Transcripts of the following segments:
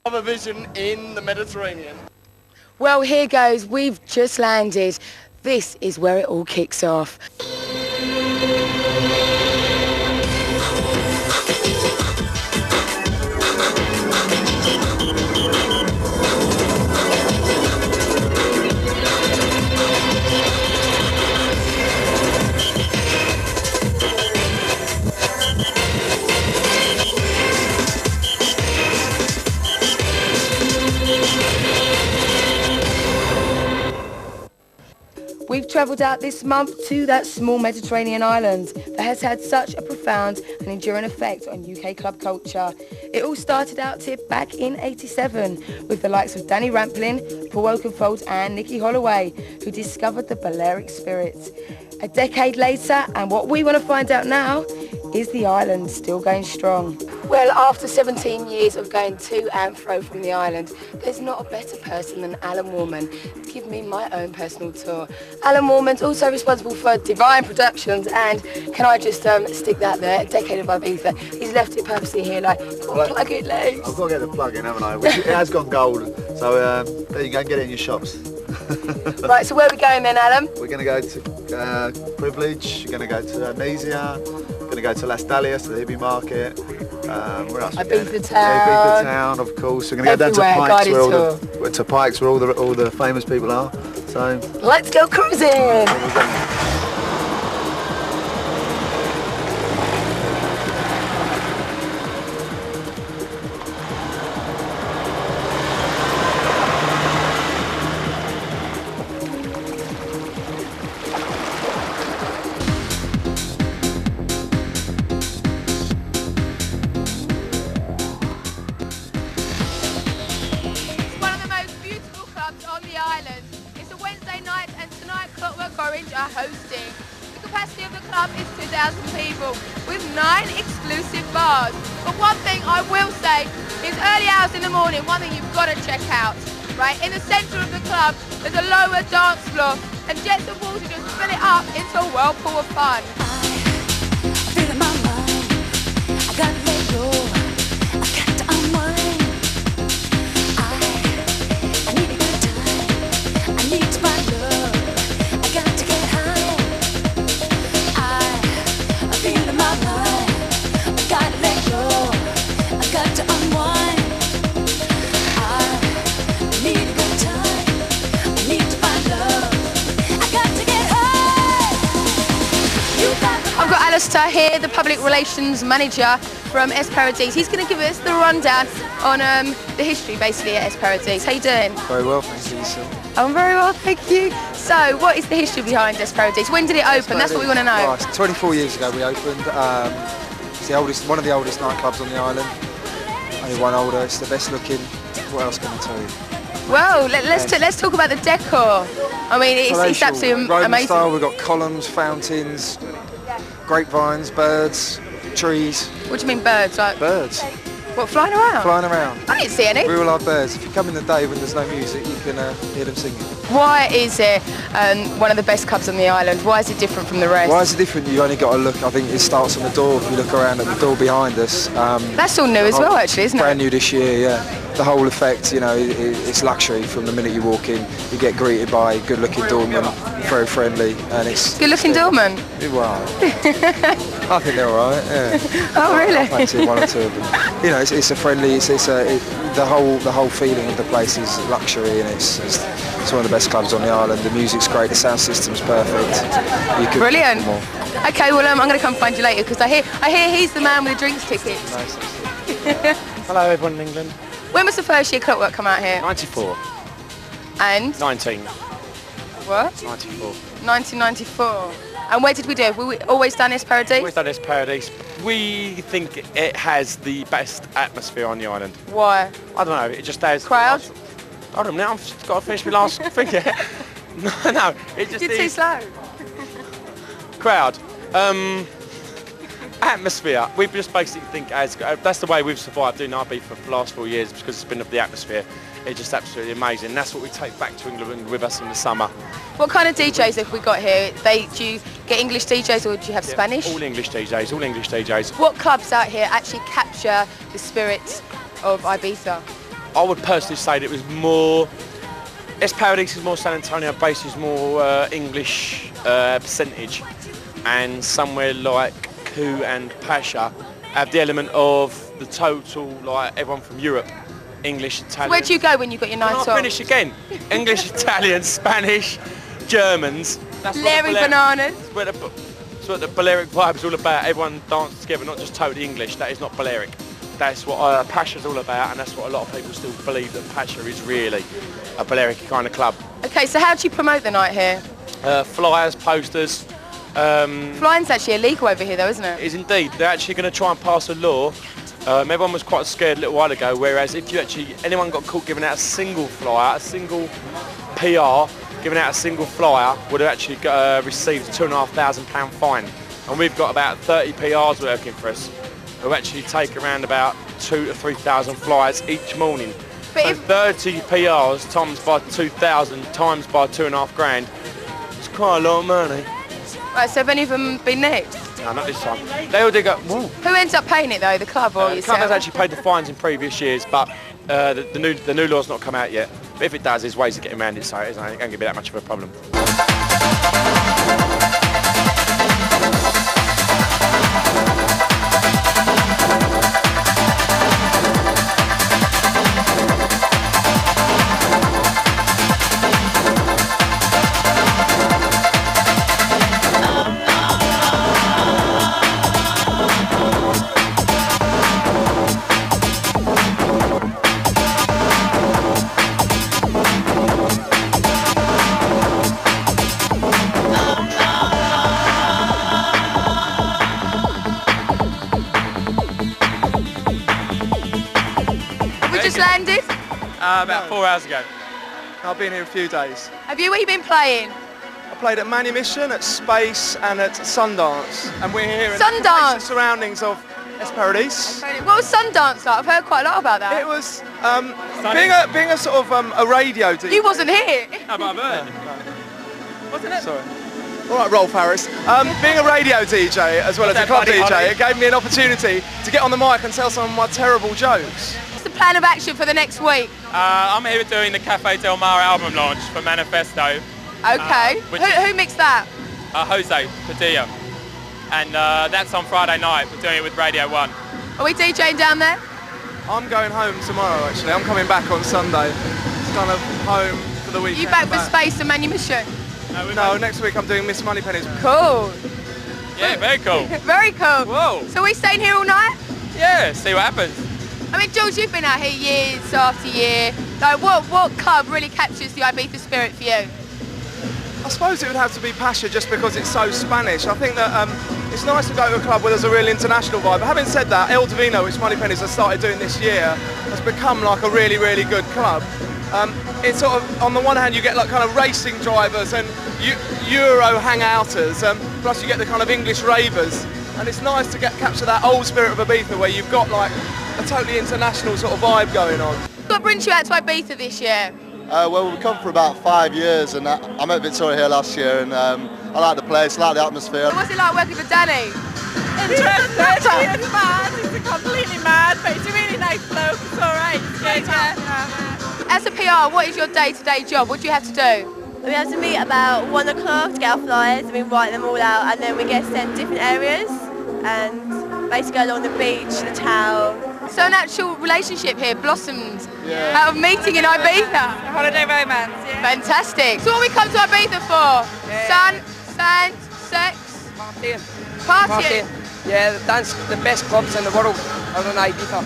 CLUBAVISION in the Mediterranean. Well, here goes. We've just landed. This is where it all kicks off. We've travelled out this month to that small Mediterranean island that has had such a profound and enduring effect on UK club culture. It all started out here back in '87 with the likes of Danny Rampling, Paul Oakenfold and Nicky Holloway, who discovered the Balearic spirit. A decade later, and what we want to find out now, is the island still going strong? Well, after 17 years of going to and fro from the island, there's not a better person than Alan Warman to give me my own personal tour. Alan Warman's also responsible for Divine Productions, and can I just stick that there, Decade of Ibiza. He's left it purposely here like, plug it, Legs. I've got to get the plug in, haven't I? It has gone gold, so there you go, get it in your shops. Right, so where are we going then, Alan? We're going to go to Privilege, we're going to go to AMNESIA, we're going to go to Las Dalias, to the hippie market. Where else? Ibiza town. Ibiza town, of course. We're going to go down to Pikes, where all the famous people are. So let's go cruising. Are hosting. The capacity of the club is 2,000 people with 9 exclusive bars. But one thing I will say is early hours in the morning, one thing you've got to check out. Right, in the centre of the club, there's a lower dance floor and jets of water just fill it up into a whirlpool of fun. I feel in my mind, I gotta let go, I got to unwind. I need a good time, I need to find love. Here, the public relations manager from Paradis. He's going to give us the rundown on the history basically at Paradis. How you doing? Very well, thank you. So. I'm very well, thank you. So, what is the history behind Paradis? When did it open? That's what we want to know. Right, 24 years ago we opened. It's one of the oldest nightclubs on the island. Only one older. It's the best looking. What else can I tell you? Well, let's talk about the decor. I mean, it's absolutely Roman amazing. Style. We've got columns, fountains, grapevines, birds, trees. What do you mean birds? Like birds. What, flying around? Flying around. I didn't see any. We all love birds. If you come in the day when there's no music, you can hear them singing. Why is it one of the best clubs on the island? Why is it different from the rest? Why is it different? You only got to look. I think it starts on the door. If you look around at the door behind us. That's all new as well, actually, isn't it? Brand new this year, yeah. The whole effect, you know, it's luxury from the minute you walk in. You get greeted by a good-looking doorman, very friendly, and it's... Good-looking doorman? Well, I think they're all right, yeah. Oh, really? I've fancy one or two of them. You know, it's a friendly, the whole feeling of the place is luxury, and it's one of the best clubs on the island. The music's great, the sound system's perfect. Brilliant. Okay, well, I'm going to come find you later because I hear he's the man with the drinks tickets. Nice. Hello, everyone in England. When was the first year Clockwork come out here? 94. And? 19. What? 94. 1994. And where did we do? Have we always done Paradis? Always done Paradis. We think it has the best atmosphere on the island. Why? I don't know, it just has... Crowd? I don't know, I've got to finish my last thing here. No, it just You're too slow. Crowd. Atmosphere. We just basically think that's the way we've survived doing Ibiza for the last 4 years because it's been of the atmosphere. It's just absolutely amazing. That's what we take back to England with us in the summer. What kind of DJs have we got here? Do you get English DJs or do you have Spanish? All English DJs, all English DJs. What clubs out here actually capture the spirit of Ibiza? I would personally say that it was more, Paradis is more San Antonio based, is more English percentage, and somewhere like Coup and Pasha have the element of the total, like everyone from Europe, English, Italian. Where do you go when you got your night I'll off? finish again. English, Italian, Spanish, Germans. Larry Bananas. That's what the Balearic vibe is all about. Everyone dances together, not just totally English. That is not Balearic. That's what Pasha's all about, and that's what a lot of people still believe, that Pasha is really a Balearic kind of club. Okay, so how do you promote the night here? Flyers, posters. Flying's actually illegal over here though, isn't it? It is indeed. They're actually going to try and pass a law. Everyone was quite scared a little while ago, whereas if anyone got caught giving out a single flyer, a single PR, giving out a single flyer, would have actually received a £2,500 fine. And we've got about 30 PRs working for us, who actually take around about 2,000 to 3,000 flyers each morning. But So 30 PRs times by 2,000 times by £2,500. It's quite a lot of money. Right, so have any of them been nicked? No, not this time. They all do go, whoa. Who ends up paying it though, the club or The yourself? club has actually paid the fines in previous years, but the new law's not come out yet. But if it does, there's ways of getting around it, so it ain't going to be that much of a problem. Landed? About 4 hours ago. I've been here a few days. Have you been playing? I played at MANBO'S, at Space and at Sundance, and we're here in Sundance? the surroundings of Paradis. What was Sundance like? I've heard quite a lot about that. It was being a sort of a radio DJ. You wasn't here. How about wasn't it? Sorry. All right, Rolf Harris. Being a radio DJ as well as a club DJ, it gave me an opportunity to get on the mic and tell some of my terrible jokes. What's the plan of action for the next week? I'm here doing the Cafe Del Mar album launch for Manifesto. Okay. Who mixed that? Jose Padilla. And that's on Friday night. We're doing it with Radio 1. Are we DJing down there? I'm going home tomorrow, actually. I'm coming back on Sunday. It's kind of home for the weekend. You back for Space and MANBO'S? No, next week I'm doing Miss Moneypenny's. Cool. Yeah, very cool. Very cool. Whoa. So are we staying here all night? Yeah, see what happens. I mean, Jules, you've been out here years after year. Like, what club really captures the Ibiza spirit for you? I suppose it would have to be Pasha, just because it's so Spanish. I think that it's nice to go to a club where there's a real international vibe. But having said that, El Divino, which Moneypenny's has started doing this year, has become like a really, really good club. It's sort of, on the one hand, you get like kind of racing drivers and Euro hangouters, plus you get the kind of English ravers. And it's nice to capture that old spirit of Ibiza where you've got like a totally international sort of vibe going on. What brings you out to Ibiza this year? Well, we've come for about 5 years, and I met Victoria here last year, and I like the place, I like the atmosphere. What's it like working for Danny? Interesting. He is mad. He's completely mad, but he's a really nice bloke. It's all right. Yeah. As a PR, what is your day-to-day job? What do you have to do? We have to meet about 1 o'clock to get our flyers, and we write them all out, and then we get sent different areas and basically go along the beach, the town. So an actual relationship here blossomed out of meeting in Ibiza. Holiday romance, yeah. Fantastic. So what we come to Ibiza for? Sun, sand, sex? Partying. Yeah, the best clubs in the world are in Ibiza.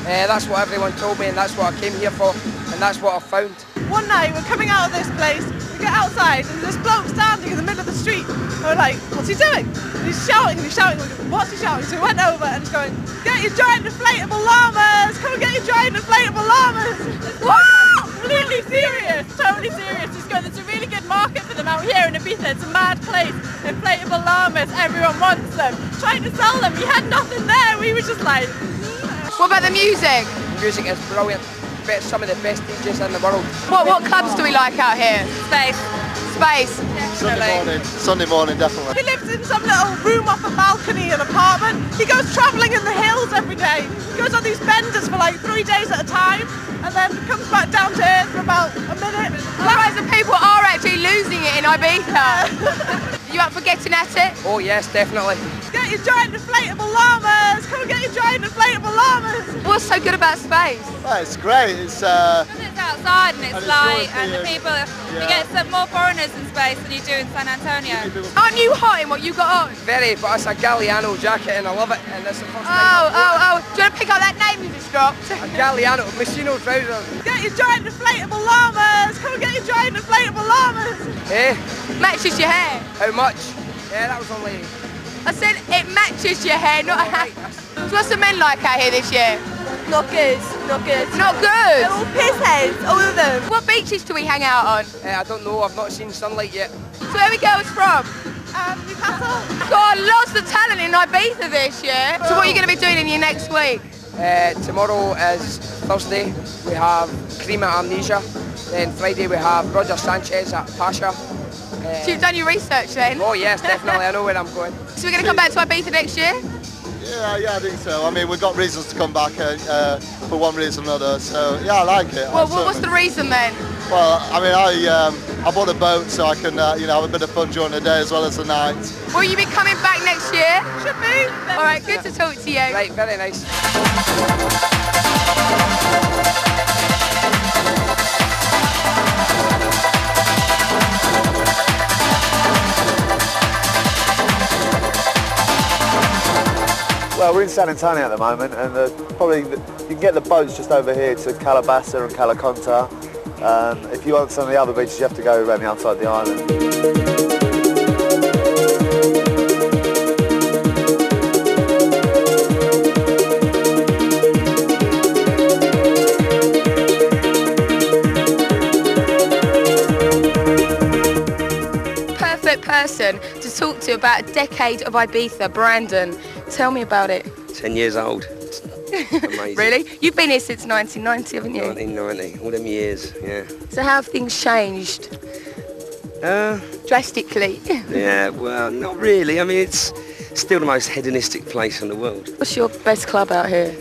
That's what everyone told me, and that's what I came here for, and that's what I found. One night we're coming out of this place, we get outside and there's this bloke standing in the middle of the street. And we're like, what's he doing? And he's shouting and he's shouting. What's he shouting? So we went over and he's going, get your giant inflatable llamas! Come and get your giant inflatable llamas! Wow! Completely serious, totally serious. He's going, there's a really good market for them out here in Ibiza. It's a mad place. Inflatable llamas, everyone wants them. Trying to sell them, we had nothing there. We were just like... What about the music? The music is brilliant. Some of the best DJs in the world. What clubs do we like out here? Space. space. Sunday morning, definitely. He lives in some little room off a balcony, an apartment. He goes travelling in the hills every day. He goes on these benders for like 3 days at a time, and then comes back down to earth for about a minute. Otherwise, the people are actually losing it in Ibiza. You up for getting at it? Oh yes, definitely. Get your giant inflatable llamas! Come and get your giant inflatable llamas! What's so good about space? Well, it's great. It's outside and it's light and the yours, people, you get some more foreigners in space than you do in San Antonio. Aren't you hot in what you got on? Very, but it's a Galliano jacket and I love it. And that's the first time. Oh. Do you want to pick up that name you just dropped? A Galliano, Machino trousers. Get your giant inflatable llamas! Come and get your giant inflatable llamas! Eh? Matches your hair. How much? Yeah, that was only... I said it matches your hair, not a hat. So what's the men like out here this year? Not good, not good. Not good? They're all piss heads, all of them. What beaches do we hang out on? I don't know, I've not seen sunlight yet. So where are we girls from? Newcastle. God, lots of talent in Ibiza this year. So what are you going to be doing in your next week? Tomorrow is Thursday, we have Cream at Amnesia. Then Friday we have Roger Sanchez at Pasha. So you've done your research then? Oh yes, definitely, I know where I'm going. So we're going to come back to Ibiza next year? Yeah, I think so. I mean, we've got reasons to come back for one reason or another. So yeah, I like it. Well, what's the reason then? Well, I mean, I bought a boat so I can have a bit of fun during the day as well as the night. Will you be coming back next year? Should be. All right, good to talk to you. Right, very nice. Well, we're in San Antonio at the moment, and you can get the boats just over here to Calabasa and Calaconta. If you want some of the other beaches, you have to go around the outside of the island. Person to talk to about a decade of Ibiza. Brandon, tell me about it. 10 years old. Amazing. Really? You've been here since 1990, haven't you? 1990, all them years, yeah. So how have things changed? Drastically? Yeah, well, not really. I mean, it's still the most hedonistic place in the world. What's your best club out here?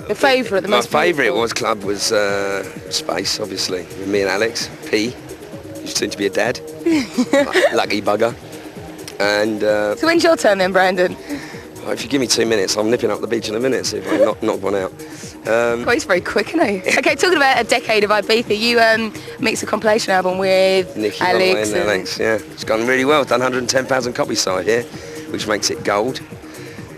Your favourite, the most My favourite club was Space, obviously, with me and Alex, P, who's soon to be a dad. Lucky bugger. And so when's your turn then, Brandon? If you give me 2 minutes, I'm nipping up the beach in a minute, see if I knock one out. God, he's very quick, isn't he? Okay, talking about a decade of Ibiza, you mixed a compilation album with Nicky, Alex. Yeah. It's gone really well. Done 110,000 copies sold here, which makes it gold.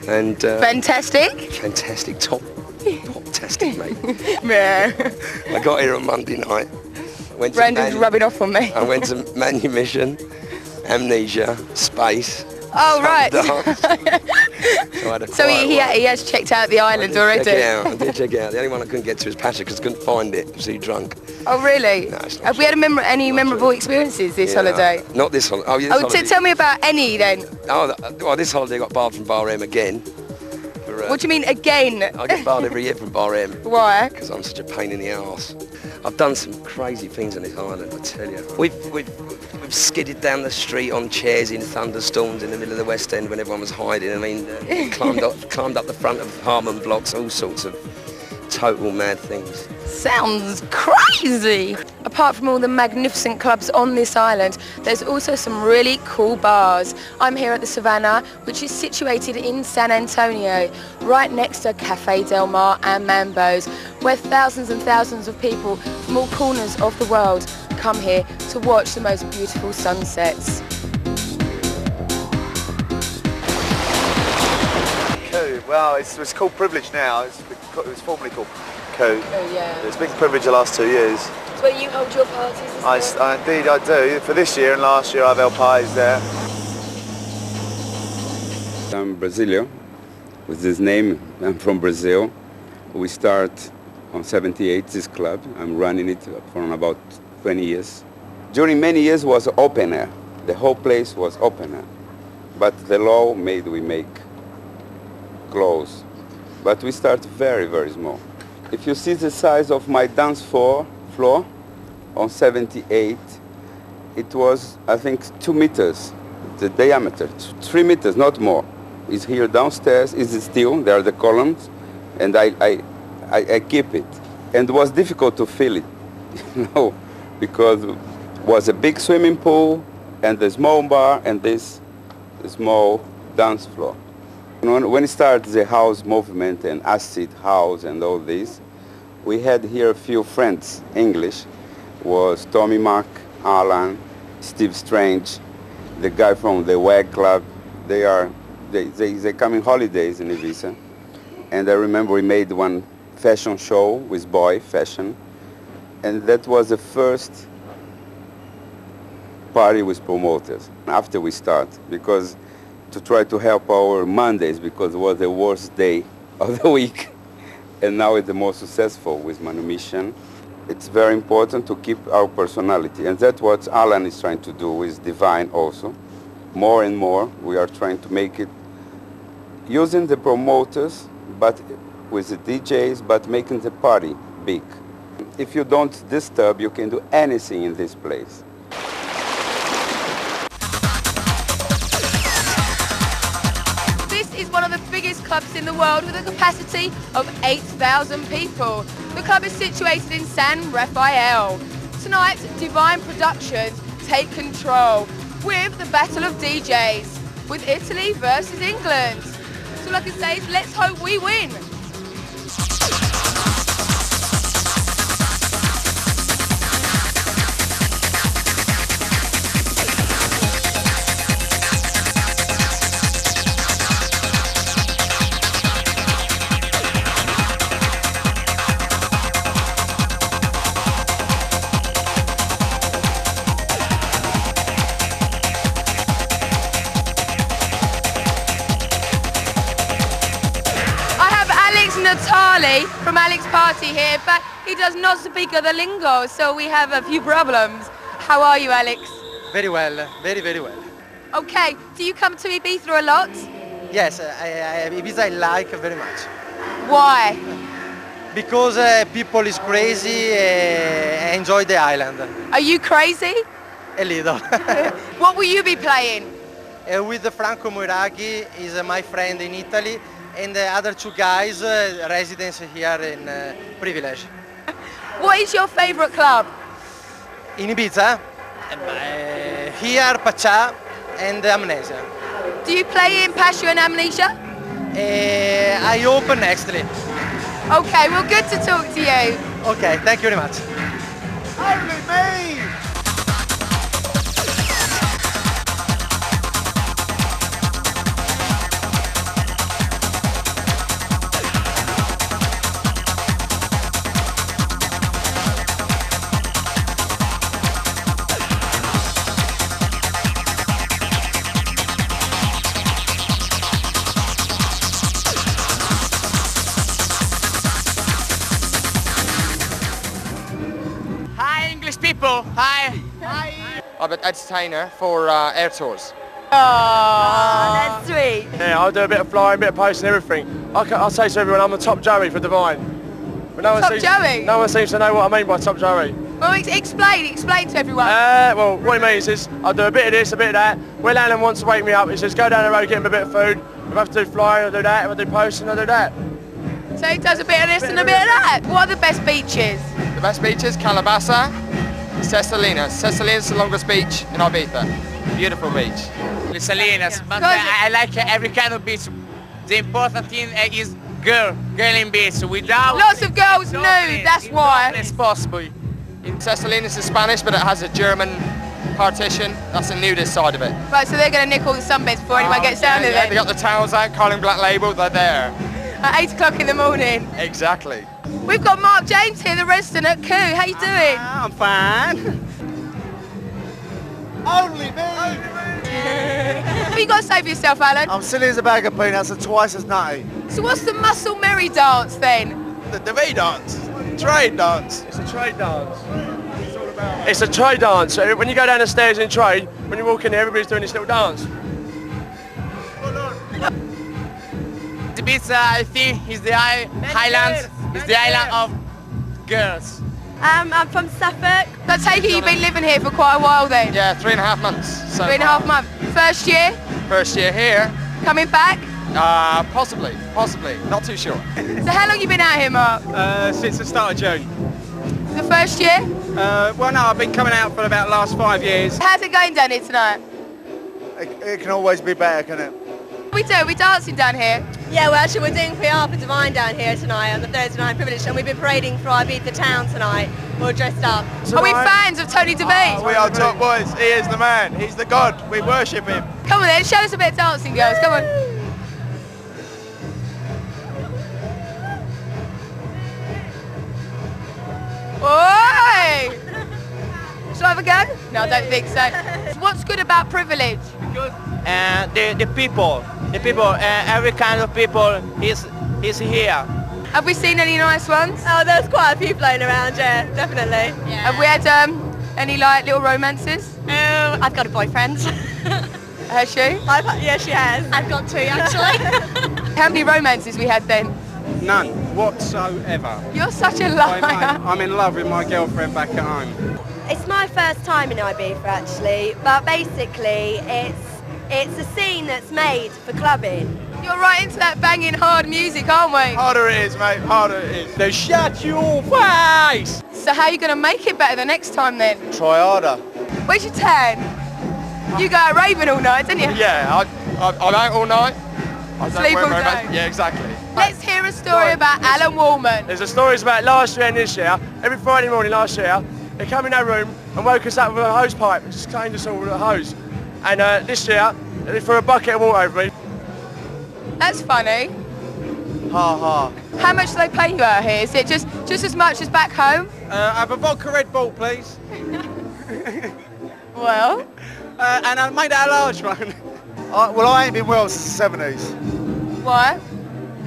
And fantastic. Fantastic, top-tastic, mate. Yeah. I got here on Monday night. Brandon's rubbing off on me. I went to Manumission, Amnesia, Space. Oh, right. So he has checked out the island already. I did check it out. The only one I couldn't get to was Pasha because I couldn't find it. I was too drunk. Oh, really? No, it's not Have we had any memorable experiences this holiday? Not this holiday. Oh, yeah, this tell me about any then. Oh, this holiday I got barred from Bar M again. What do you mean again? I get barred every year from Bar M. Why? Because I'm such a pain in the arse. I've done some crazy things on this island, I tell you. We've skidded down the street on chairs in thunderstorms in the middle of the West End when everyone was hiding. I mean, climbed up the front of Harmon blocks, all sorts of total mad things. Sounds crazy! Apart from all the magnificent clubs on this island, there's also some really cool bars. I'm here at the Savannah, which is situated in San Antonio, right next to Cafe Del Mar and MAMBO'S, where thousands and thousands of people from all corners of the world come here to watch the most beautiful sunsets. Well, it's called Privilege now. It was formerly called Co. Oh, yeah. It's been Privilege the last 2 years. So where you hold your parties? Indeed, I do. For this year and last year, I've held parties there. I'm Brazilian. With this name, I'm from Brazil. We start on 78, this club. I'm running it for about 20 years. During many years was open air. The whole place was open air. But the law made we make close. But we start very, very small. If you see the size of my dance floor on 78, it was, I think, 2 meters, the diameter, 3 meters, not more. It's here downstairs, it's still, there are the columns, and I keep it. And it was difficult to fill it, you know, because it was a big swimming pool and a small bar and this small dance floor. When it started the house movement and acid house and all this, we had here a few friends, English, was Tommy Mac, Alan, Steve Strange, the guy from the WAG club. They come in holidays in Ibiza. And I remember we made one fashion show with boy fashion. And that was the first party with promoters after we start, because to try to help our Mondays, because it was the worst day of the week. And now it's the most successful with Manumission. It's very important to keep our personality, and that's what Alan is trying to do with Divine also. More and more, we are trying to make it using the promoters, but with the DJs, but making the party big. If you don't disturb, you can do anything in this place. This is one of the biggest clubs in the world with a capacity of 8,000 people. The club is situated in San Rafael. Tonight, Divine Productions take control with the battle of DJs, with Italy versus England. So like I say, let's hope we win. From Alex's party here, but he does not speak the lingo, so we have a few problems. How are you, Alex? Very well, very well. Okay, do you come to Ibiza a lot? Yes, Ibiza I like very much. Why? Because people is crazy, enjoy the island. Are you crazy? A little. What will you be playing? With Franco Moiraghi, is my friend in Italy, and the other 2 guys, residents here in Privilege. What is your favourite club? In Ibiza, here Pacha and Amnesia. Do you play in Pasha and Amnesia? I hope nextly. Okay, well, good to talk to you. Okay, thank you very much. Only me! People, hi. I'm an entertainer for Air Tours. Oh, that's sweet. Yeah, I'll do a bit of flying, a bit of posting, everything. I'll say to everyone, I'm the top Joey for Divine. But Joey? No one seems to know what I mean by top Joey. Well, explain to everyone. Well, what he means is, I'll do a bit of this, a bit of that. When Alan wants to wake me up, he says, go down the road, get him a bit of food. If I have to do flying, I'll do that. If I do posting, I'll do that. So he does a bit of this and a bit of that. What are the best beaches? The best beaches, Calabasa, Salinas. Salinas is the longest beach in Ibiza. Beautiful beach. Salinas, but I like every kind of beach. The important thing is girl in beach. Without lots of girls nude, that's why. It's possible. Salinas is Spanish, but it has a German partition. That's the nudist side of it. Right, so they're going to nick all the sunbeds before anyone gets down there. Yeah, they got the towels out, Colin Black Label, they're there. At 8 o'clock in the morning. Exactly. We've got Mark James here, the resident at Coup. How you doing? I'm fine. Only me! What have you got to say for yourself, Alan? I'm silly as a bag of peanuts and twice as nutty. So what's the Muscle Merry dance then? The V dance. Trade dance. It's a trade dance. It's a trade dance. So when you go down the stairs in trade, when you walk in there, everybody's doing this little dance. Ibiza, I think, is the island. It's the island of girls. I'm from Suffolk. So I take it you've been living here for quite a while then? Yeah, 3.5 months. So 3.5 months. First year? First year here. Coming back? Possibly, not too sure. So how long you been out here, Mark? Since the start of June. The first year? Well, no, I've been coming out for about the last 5 years. How's it going down here tonight? It can always be better, can it? We dancing down here? Yeah, well actually we're doing PR for Divine down here tonight on the Thursday Night Privilege, and we've been parading for Ibiza town tonight. We're all dressed up. Are we fans of Tony DeVito? We are top boys. He is the man. He's the god. We worship him. Come on then, show us a bit of dancing, girls. Come on. Oi! Shall I have a go? No, I don't think so. What's good about privilege? The people, every kind of people is here. Have we seen any nice ones? Oh, there's quite a few floating around, yeah, definitely. Yeah. Have we had any like little romances? Oh, I've got a boyfriend. Has she? Yeah, she has. I've got two actually. How many romances we had then? None whatsoever. You're such a liar. I'm in love with my girlfriend back at home. It's my first time in Ibiza actually, but basically it's a scene that's made for clubbing. You're right into that banging hard music, aren't we? Harder it is, mate. Harder it is. They shut your face! So how are you going to make it better the next time then? Try harder. Where's your tan? You go out raving all night, don't you? Yeah, I'm out all night. I don't Sleep wear all very day. much. Yeah, exactly. Let's hear a story about Alan Woolman. There's a stories about last year and this year. Every Friday morning last year, they came in our room and woke us up with a hose pipe. Just cleaned us all with a hose. And this year, they threw a bucket of water over me. That's funny. Ha ha. How much do they pay you out here? Is it just as much as back home? I have a vodka Red Bull, please. Well? And I made that a large one. Well, I ain't been well since the 70s. Why?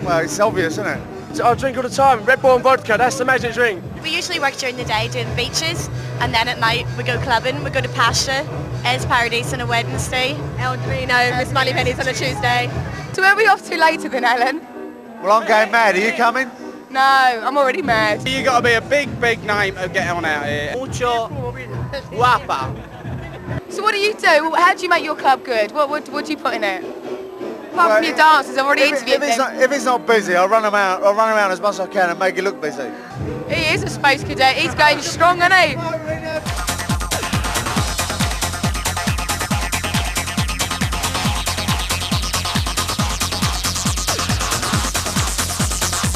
Well, it's obvious, isn't it? I drink all the time. Red Bull and vodka, that's the magic drink. We usually work during the day doing the beaches, and then at night we go clubbing. We go to Pasha, Ed's Paradis on a Wednesday, El Divino, Miss Moneypenny's on a Tuesday. So where are we off to later then, Alan? Well, I'm going mad. Are you coming? No, I'm already mad. You got to be a big name to get on out here. Mucho guapa. So what do you do? How do you make your club good? What do you put in it? Apart from your dancers, I've already interviewed them. If it's not busy, I'll run around as much as I can and make it look busy. He is a space cadet. He's going strong, isn't he?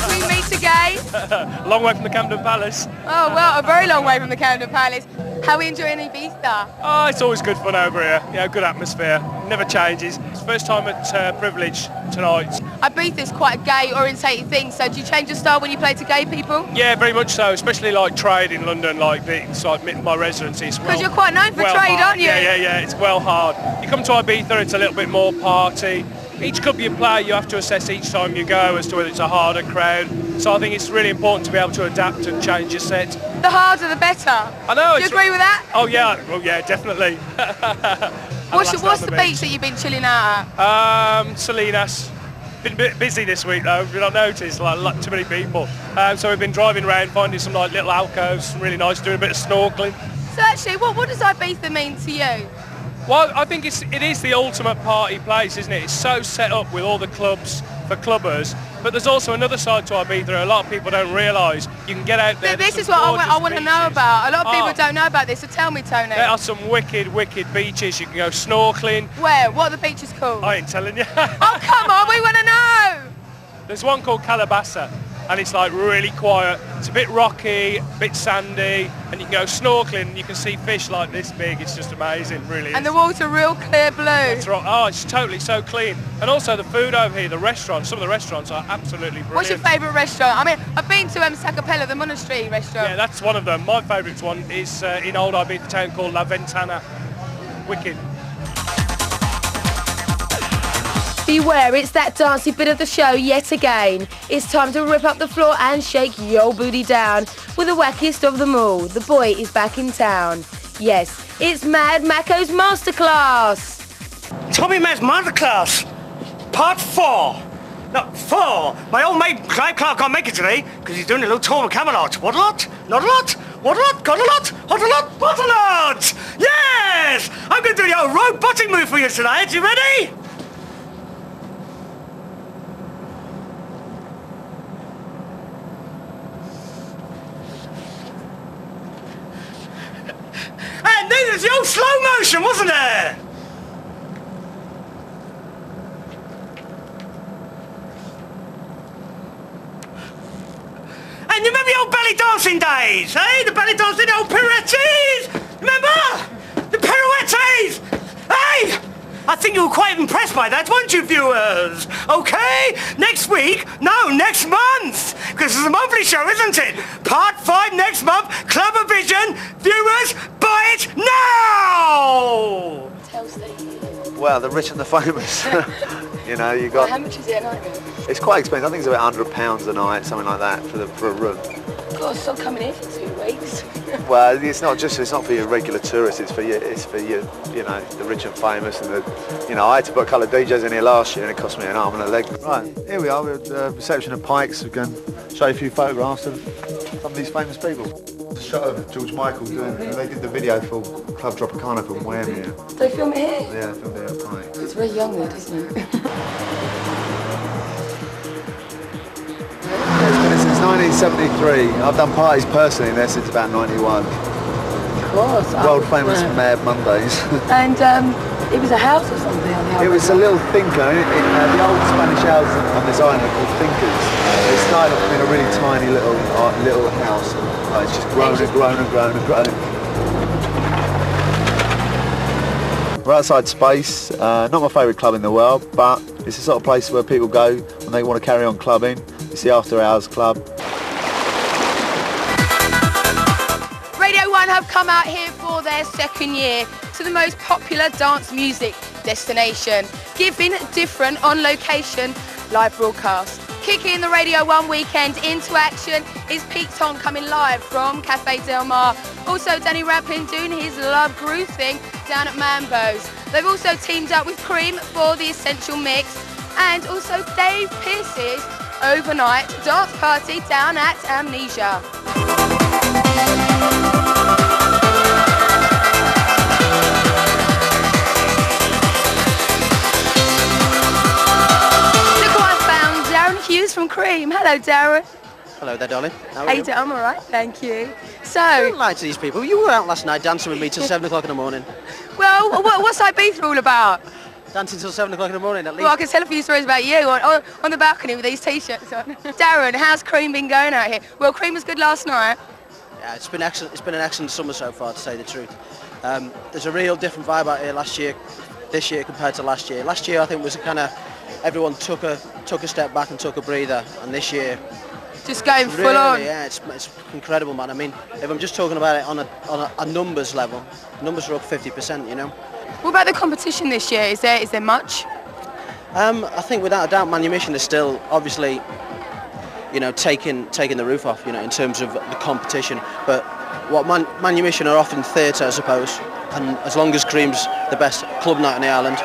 We meet again. Long way from the Camden Palace. Oh, well, a very long way from the Camden Palace. How are we enjoying Ibiza? Oh, it's always good fun over here. Yeah, good atmosphere. Never changes. It's first time at Privilege tonight. Ibiza's quite a gay-orientated thing, so do you change your style when you play to gay people? Yeah, very much so, especially like trade in London, like it's like my residency. Because you're quite known for trade, aren't you? Yeah, it's well hard. You come to Ibiza, it's a little bit more party. Each club you play, you have to assess each time you go as to whether it's a harder crowd. So I think it's really important to be able to adapt and change your set. The harder the better. I know. Do you agree with that? Oh yeah, definitely. What's the beach that you've been chilling out at? Salinas. Been a bit busy this week though, if you not noticed, like too many people. So we've been driving around, finding some like little alcoves, really nice, doing a bit of snorkeling. So actually, what does Ibiza mean to you? Well, I think it is the ultimate party place, isn't it? It's so set up with all the clubs for clubbers, but there's also another side to Ibiza a lot of people don't realise. You can get out there. This is what I want to know about. A lot of people don't know about this, so tell me, Tony. There are some wicked beaches. You can go snorkeling. Where? What are the beaches called? I ain't telling you. Oh, come on, we want to know! There's one called Calabasa, and it's like really quiet. It's a bit rocky, a bit sandy, and you can go snorkeling and you can see fish like this big. It's just amazing, really. And the water real clear blue. That's right. Oh, it's totally so clean. And also the food over here, the restaurants, some of the restaurants are absolutely brilliant. What's your favourite restaurant? I mean, I've been to Sacapella, the monastery restaurant. Yeah, that's one of them. My favourite one is in old Ibiza town called La Ventana. Wicked. Beware, it's that dancey bit of the show yet again. It's time to rip up the floor and shake your booty down with the wackiest of them all. The boy is back in town. Yes, it's Mad MACKO'S Masterclass. Tommy Mad's Masterclass, Part 4. No, 4. My old mate Clive Clark can't make it today because he's doing a little tour of Camelot. What a lot? Not a lot? What a lot? Got a lot? What a lot? What a lot? Yes! I'm going to do the old robotic move for you tonight. You ready? And then there's the old slow motion, wasn't there? And you remember the old belly dancing days, eh? The belly dancing, the old pirouettes! Remember? The pirouettes! Hey! I think you were quite impressed by that, weren't you, viewers? Okay? Next week? No, next month! Because it's a monthly show, isn't it? Part 5 next month, CLUBAVISION. Viewers, buy it now! Tell Steve. Well, the rich and the famous. You know, you got... How much is it a night? It's quite expensive. I think it's about £100 a night, something like that, for a room. God, stop coming here for 2 weeks. Well, it's not for your regular tourists. It's for you know, the rich and famous, and the, you know, I had to put a couple of DJs in here last year, and it cost me an arm and a leg. Right, here we are. We're at the reception of Pike's. We're going to show you a few photographs of some of these famous people. A shot of George Michael doing. They did the video for Club Tropicana from Wham here. They film it here? Yeah, they filmed it at Pike's. It's very young there, isn't it? It's been here since 1973. I've done parties personally there since about 91. Of course. World famous Mad Mondays. And it was a house or something on the island? It was a little thinker. The old Spanish houses on this island are called thinkers. It started off being a really tiny little house. And, it's just grown and grown and grown and grown. We're outside Space. Not my favourite club in the world, but it's the sort of place where people go when they want to carry on clubbing. It's the after hours club. Radio 1 have come out here for their second year to the most popular dance music destination, giving different on-location live broadcasts. Kicking the Radio 1 weekend into action is TONG coming live from Cafe Del Mar. Also Danny Rampling doing his Love Groove thing down at MAMBO'S. They've also teamed up with Cream for the Essential Mix, and also Dave Pearce's overnight dance party down at AMNESIA. Hughes from Cream. Hello, Darren. Hello there, darling. How are Hey, you? Darren, I'm all right, thank you. So, Don't lie to these people. You were out last night dancing with me till 7 o'clock in the morning. well, what's Ibiza all about? Dancing till 7 o'clock in the morning, at least. Well, I can tell a few stories about you on the balcony with these t-shirts on. Darren, how's Cream been going out here? Well, Cream was good last night. Yeah, it's been excellent. It's been an excellent summer so far, to say the truth. There's a real different vibe out here this year compared to last year. Last year, I think, was kind of everyone took a step back and took a breather, and this year just going really, full on. Yeah, it's incredible, man. I mean, if I'm just talking about it on a numbers level, numbers are up 50%, you know. What about the competition this year? Is there much? I think without a doubt Manumission is still obviously, you know, taking the roof off, you know, in terms of the competition. But what Manumission are often theatre, I suppose, and as long as Cream's the best club night on the island,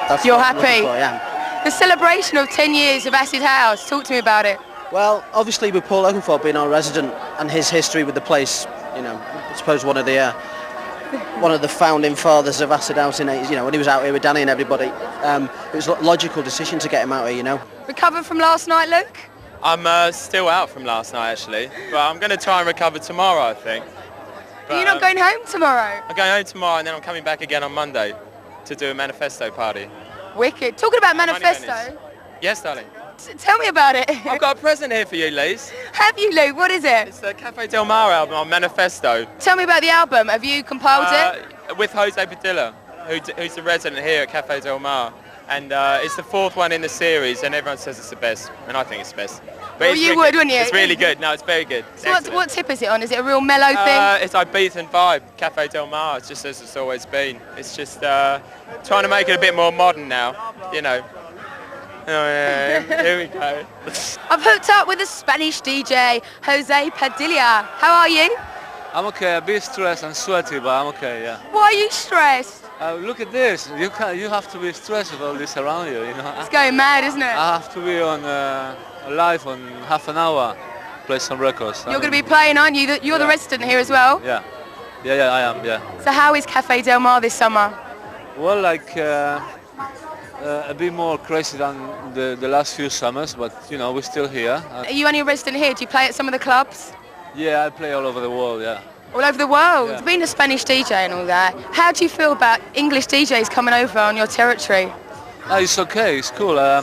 that's You're what I'm looking happy? for, yeah. The celebration of 10 years of Acid House. Talk to me about it. Well, obviously with Paul Oakenfold being our resident and his history with the place, you know, I suppose one of the founding fathers of Acid House in 80s, you know, when he was out here with Danny and everybody, it was a logical decision to get him out here, you know. Recovered from last night, Luke? I'm still out from last night actually, but I'm going to try and recover tomorrow, I think. Are you not going home tomorrow? I'm going home tomorrow and then I'm coming back again on Monday to do a manifesto party. Wicked. Talking about manifesto. Yes, darling. Tell me about it. I've got a present here for you, Lise. Have you, Luke? What is it? It's the Cafe Del Mar album on Manifesto. Tell me about the album. Have you compiled it? With Jose Padilla, who's the resident here at Cafe Del Mar. And it's the 4th one in the series, and everyone says it's the best, and I think it's the best. But Well, you would, wouldn't you? It's really good. No, it's very good. So what tip is it on? Is it a real mellow thing? It's Ibiza vibe, Cafe Del Mar. It's just as it's always been. It's just trying to make it a bit more modern now, you know. Oh, yeah, here we go. I've hooked up with a Spanish DJ, Jose Padilla. How are you? I'm okay, a bit stressed and sweaty, but I'm okay, yeah. Why are you stressed? Look at this. You have to be stressed with all this around you, you know. It's going mad, isn't it? I have to be on live on half an hour, play some records. You're going to be playing, aren't you? You're the resident here as well? Yeah. Yeah, I am, yeah. So how is Cafe Del Mar this summer? Well, like a bit more crazy than the last few summers, but you know, we're still here. Are you only a resident here? Do you play at some of the clubs? Yeah, I play all over the world, yeah. All over the world? Yeah. Being a Spanish DJ and all that, how do you feel about English DJs coming over on your territory? It's okay, it's cool. I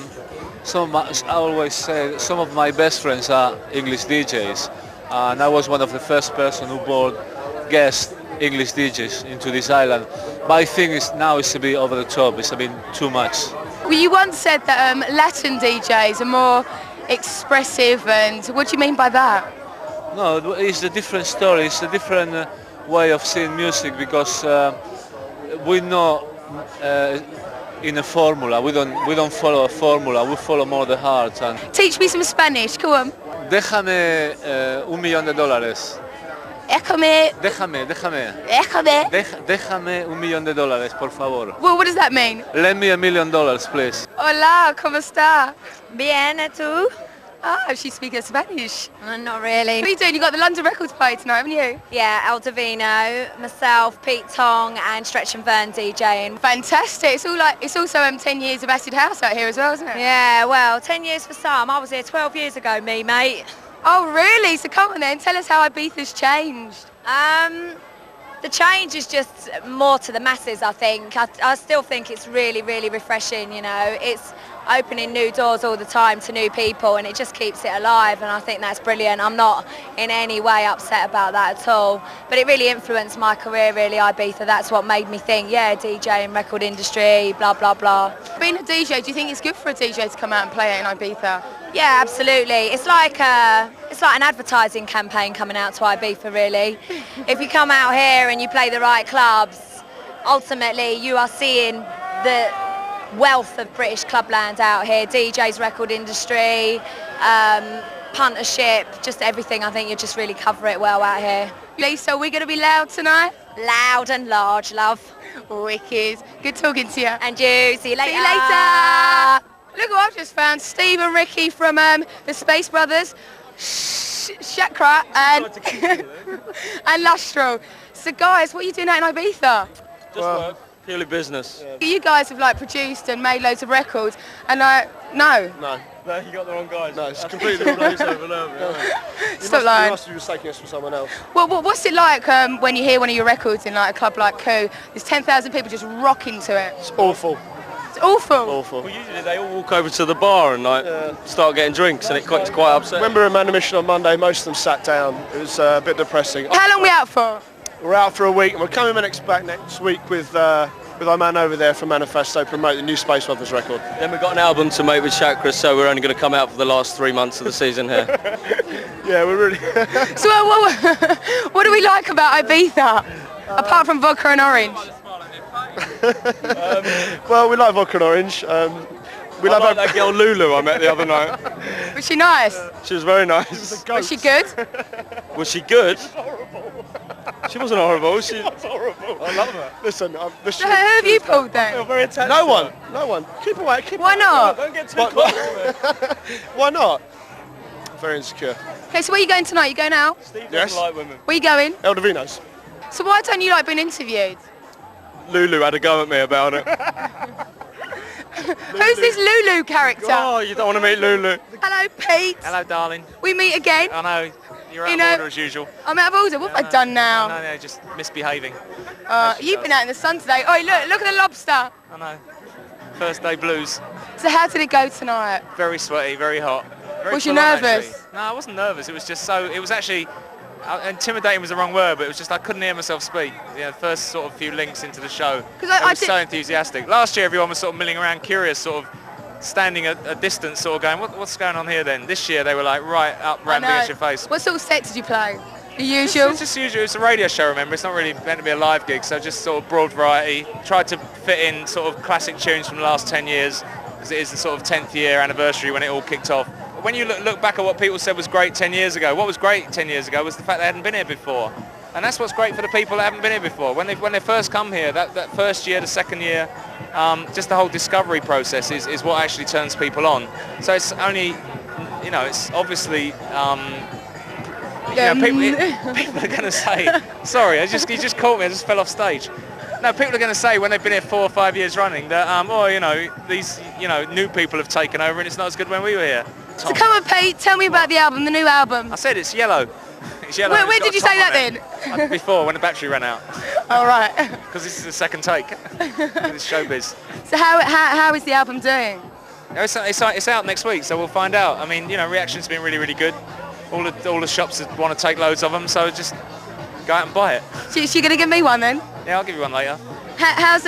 always say some of my best friends are English DJs, and I was one of the first person who brought guest English DJs into this island. But I think now it's a bit over the top, it's a bit too much. Well, you once said that Latin DJs are more expressive, and what do you mean by that? No, it's a different story, it's a different way of seeing music, because we're not in a formula, we don't follow a formula, we follow more the heart. And teach me some Spanish, go on. Déjame $1 million. Déjame $1 million, por favor. Well, what does that mean? Lend me $1 million, please. Hola, ¿cómo está? Bien, ¿tú? Oh, she speaks Spanish. Not really. What are you doing? You got the London Records party tonight, haven't you? Yeah, El Divino, myself, Pete Tong, and Stretch and Vern DJing. Fantastic. It's also 10 years of acid house out here as well, isn't it? Yeah, well, 10 years for some. I was here 12 years ago, me, mate. Oh, really? So come on then, tell us how Ibiza's changed. The change is just more to the masses, I think. I still think it's really, really refreshing, you know. It's opening new doors all the time to new people, and it just keeps it alive, and I think that's brilliant. I'm not in any way upset about that at all, but it really influenced my career, really, Ibiza. That's what made me think, yeah, DJing, record industry, blah, blah, blah. Being a DJ, do you think it's good for a DJ to come out and play it in Ibiza? Yeah, absolutely. It's like an advertising campaign coming out to Ibiza, really. If you come out here and you play the right clubs, ultimately you are seeing the wealth of British clubland out here, DJs, record industry, puntership, just everything. I think you just really cover it well out here. Lisa, we're going to be loud tonight? Loud and large, love. Wicked. Good talking to you. And you. See you later. See you later. Look what I've just found. Steve and Ricky from the Space Brothers, Chakra and Lustro. So guys, what are you doing out in Ibiza? Just work. Purely business. Yeah. You guys have produced and made loads of records, and no, you got the wrong guys. No, it's completely the place over there. Stop lying. You must be mistaking us for someone else. Well, what's it like when you hear one of your records in a club like Coup? There's 10,000 people just rocking to it. It's awful. It's awful. Awful. Well, usually they all walk over to the bar and start getting drinks, and it's quite upsetting. When we were in MANBO'S on Monday, most of them sat down. It was a bit depressing. How long are we out for? We're out for a week, and we're coming back next week with our man over there from Manifesto, promote the new Space Brothers record. Then we've got an album to make with Chakra, so we're only going to come out for the last 3 months of the season here. Yeah, we're really... So what do we like about Ibiza, apart from vodka and orange? Well, we like vodka and orange. We like that girl Lulu I met the other night. Was she nice? She was very nice. Was she good? Was she good? She wasn't horrible. She was horrible. I love her. Listen, so who have you pulled then? You're very attached. No one. Keep away. Why not? Don't get too close. Why not? Very insecure. Okay, so where are you going tonight? You going out? Steve doesn't like women. Where are you going? El Divino's. So why don't you like being interviewed? Lulu had a go at me about it. Who's this Lulu character? Oh, you don't want to meet Lulu. Hello, Pete. Hello, darling. We meet again. I know. You're out of order as usual. I'm out of order. What have I done now? No, just misbehaving. You've been out in the sun today. Oh, look at the lobster. I know. First day blues. So how did it go tonight? Very sweaty, very hot. Very Was you full on, nervous? actually. No, I wasn't nervous. It was just it was actually, intimidating was the wrong word, but it was just I couldn't hear myself speak. The first sort of few links into the show. I was so enthusiastic. Last year everyone was sort of milling around curious, sort of standing at a distance, sort of going, what's going on here then? This year they were like right up ramming against your face. What sort of set did you play? The usual? It's just usual. It's a radio show, remember? It's not really meant to be a live gig, so just sort of broad variety. Tried to fit in sort of classic tunes from the last 10 years, as it is the sort of 10th year anniversary when it all kicked off. When you look back at what people said was great 10 years ago, what was great 10 years ago was the fact they hadn't been here before. And that's what's great for the people that haven't been here before. When they first come here, that first year, the second year, just the whole discovery process is what actually turns people on. So it's only, you know, it's obviously, you know, people are going to say, sorry, you just caught me, I just fell off stage. No, people are going to say when they've been here 4 or 5 years running that, oh, you know, these, you know, new people have taken over and it's not as good when we were here. So come on, Pete, tell me about the album, the new album. I said it's yellow. It's yellow. Where did you say that then? Before, when the battery ran out. All right. Because this is the second take. It's showbiz. So how is the album doing? It's out next week, so we'll find out. I mean, you know, reaction's been really, really good. All the shops want to take loads of them, so just go out and buy it. She gonna give me one then? Yeah, I'll give you one later. How's